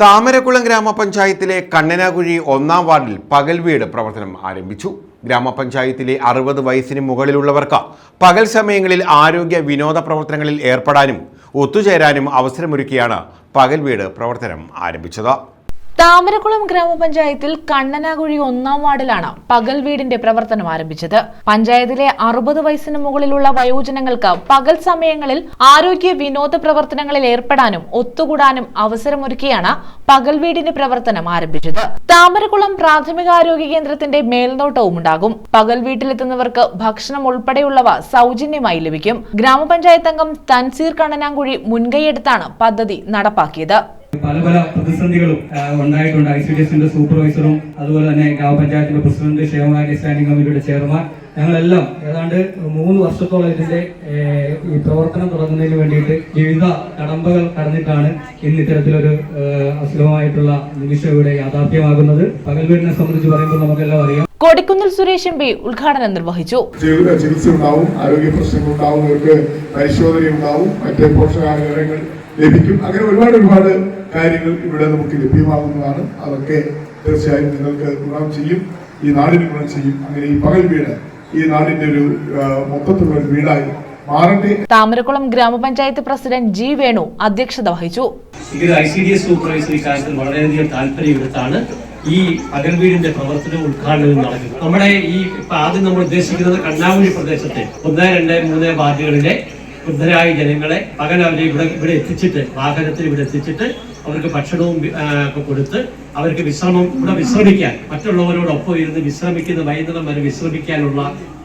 താമരക്കുളം ഗ്രാമപഞ്ചായത്തിലെ കണ്ണനാകുഴി 1-ാം വാർഡിൽ പകൽ വീട് പ്രവർത്തനം ആരംഭിച്ചു. ഗ്രാമപഞ്ചായത്തിലെ 60 വയസ്സിന് മുകളിലുള്ളവർക്ക് പകൽ സമയങ്ങളിൽ ആരോഗ്യ വിനോദ പ്രവർത്തനങ്ങളിൽ ഏർപ്പെടാനും ഒത്തുചേരാനും അവസരമൊരുക്കിയാണ് പകൽ വീട് പ്രവർത്തനം ആരംഭിച്ചത്. താമരക്കുളം ഗ്രാമപഞ്ചായത്തിൽ കണ്ണനാകുഴി 1-ാം വാർഡിലാണ് പകൽ വീടിന്റെ പ്രവർത്തനം ആരംഭിച്ചത്. പഞ്ചായത്തിലെ 60 വയസ്സിന് മുകളിലുള്ള വയോജനങ്ങൾക്ക് പകൽ സമയങ്ങളിൽ ആരോഗ്യ വിനോദ പ്രവർത്തനങ്ങളിൽ ഏർപ്പെടാനും ഒത്തുകൂടാനും അവസരമൊരുക്കിയാണ് പകൽ വീടിന്റെ പ്രവർത്തനം ആരംഭിച്ചത്. താമരക്കുളം പ്രാഥമികാരോഗ്യ കേന്ദ്രത്തിന്റെ മേൽനോട്ടവും ഉണ്ടാകും. പകൽ വീട്ടിലെത്തുന്നവർക്ക് ഭക്ഷണം ഉൾപ്പെടെയുള്ളവ സൗജന്യമായി ലഭിക്കും. ഗ്രാമപഞ്ചായത്ത് അംഗം തൻസീർ കണ്ണനാകുഴി മുൻകൈയെടുത്താണ് പദ്ധതി നടപ്പാക്കിയത്. പല പ്രതിസന്ധികളും ഉണ്ടായിട്ടുണ്ട്. ICDSന്റെ സൂപ്പർവൈസറും അതുപോലെ തന്നെ ഗ്രാമപഞ്ചായത്തിന്റെ പ്രസിഡന്റ്, ക്ഷേമകാര്യ സ്റ്റാൻഡിംഗ് കമ്മിറ്റിയുടെ ചെയർമാൻ, ഞങ്ങളെല്ലാം ഏതാണ്ട് 3 വർഷത്തോളം ഇതിന്റെ ഈ പ്രവർത്തനം തുടങ്ങുന്നതിന് വേണ്ടിയിട്ട് വിവിധ കടമ്പകൾ കടന്നിട്ടാണ് ഇന്ന് ഇത്തരത്തിലൊരു അസുലഭമായിട്ടുള്ള നിമിഷം ഇവിടെ യാഥാർത്ഥ്യമാകുന്നത്. പകൽ വീടിനെ സംബന്ധിച്ച് പറയുമ്പോൾ നമുക്കെല്ലാം അറിയാം. കൊടിക്കുന്നിൽ സുരേഷ് എം പി ഉദ്ഘാടനം നിർവഹിച്ചു. ചികിത്സ ഉണ്ടാവും, ആരോഗ്യ പ്രശ്നങ്ങൾ ഉണ്ടാവും, അവർക്ക് പരിശോധന ഉണ്ടാവും, മറ്റേ പോഷകാഹാരങ്ങൾ ലഭിക്കും. അങ്ങനെ ഒരുപാട് കാര്യങ്ങൾ ഇവിടെ നമുക്ക് ലഭ്യമാകുന്നതാണ്. അതൊക്കെ തീർച്ചയായും നിങ്ങൾക്ക് ഗുണം ചെയ്യും, ഈ നാടിന് ഗുണം ചെയ്യും. അങ്ങനെ ഈ പകൽ വീട് ഈ നാടിന്റെ ഒരു മൊത്തത്തിലുള്ള വീടായി മാറട്ടെ. താമരക്കുളം ഗ്രാമപഞ്ചായത്ത് പ്രസിഡന്റ് ജി വേണു അധ്യക്ഷത വഹിച്ചു. ICDS സൂപ്പർവൈസർ ഇക്കാര്യത്തിൽ വളരെയധികം താല്പര്യമെടുത്താണ് ഈ പകൽ വീടിന്റെ പ്രവർത്തനം ഉദ്ഘാടനം നടക്കുന്നത്. നമ്മുടെ ഈ ആദ്യം നമ്മൾ ഉദ്ദേശിക്കുന്നത് കണ്ണാകുഴി പ്രദേശത്തെ 1, 2, 3 വാർഡുകളിലെ വൃദ്ധരായ ജനങ്ങളെ പകൽ അവരെ ഇവിടെ എത്തിച്ചിട്ട്, വാഹനത്തിൽ ഇവിടെ എത്തിച്ചിട്ട് അവർക്ക് ഭക്ഷണവും ഒക്കെ കൊടുത്ത് അവർക്ക് ഇവിടെ വിശ്രമിക്കാൻ, മറ്റുള്ളവരോടൊപ്പം ഇരുന്ന് വിശ്രമിക്കുന്ന വൈകുന്നേരം വരെ വിശ്രമിക്കാനുള്ള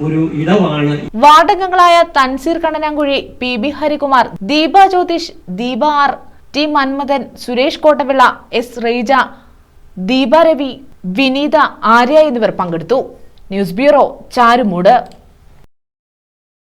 ഒരു ഇടമാണ്. വാർഡംഗങ്ങളായ Thanseer Kannanakuzhi, PB Harikumar, Deepa Jyothish, Deepa R, T Manmadhan, Suresh Kottavila, S Reeja, Deepa Ravi, Vineetha, Arya എന്നിവർ പങ്കെടുത്തു. News bureau, Charummood.